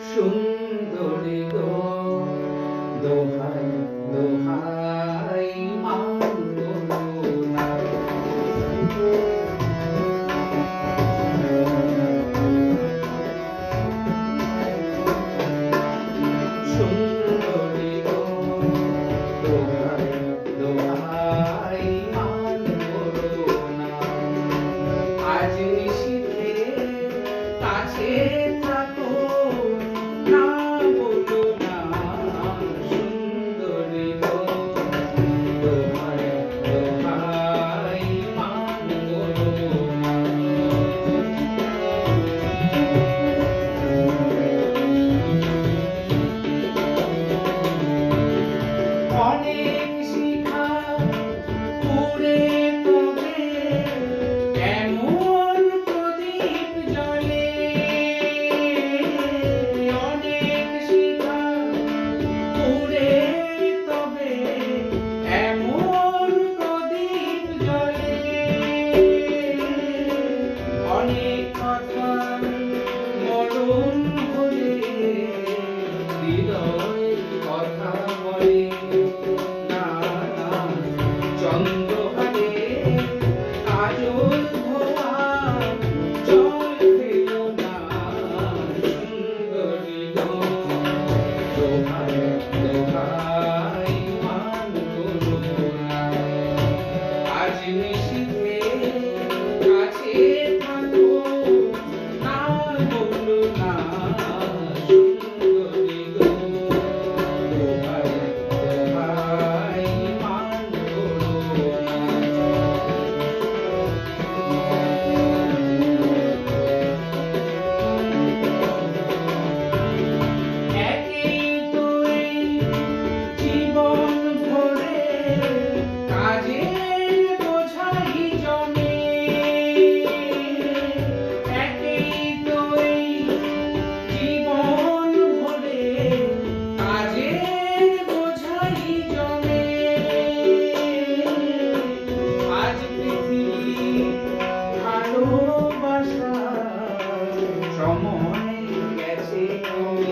সুন্দরী গো, দোহাই দোহাই মান করো না। সুন্দরী গো, দোহাই দোহাই মান করো না। আজ নিশীথে কাছে থাকো, না বলো না। সুন্দরী গো, দোহাই দোহাই মান করো না। অনেক শিখা পুড়ে তবে এমন প্রদীপ জ্বলে। অনেক শিখা পুড়ে তবে এমন প্রদীপ জ্বলে। অনেক কথা মরণ হলে হৃদয় কথা বলে। না না, চন্দ্রহারে কাজল ধোয়া জল ফেলো না। সুন্দরী গো, দোহাই দোহাই মান করো না। আজ নিশীথে কাছে থাকো, না বলো না। সুন্দরী গো, দোহাই দোহাই মান করো না। একেই তো এই জীবন ভরে কাজের বোঝাই জমে। একেই তো এই জীবন ভরে কাজের বোঝাই জমে। আজ পৃথিবী ভালোবাসা সময় গেছে কমে।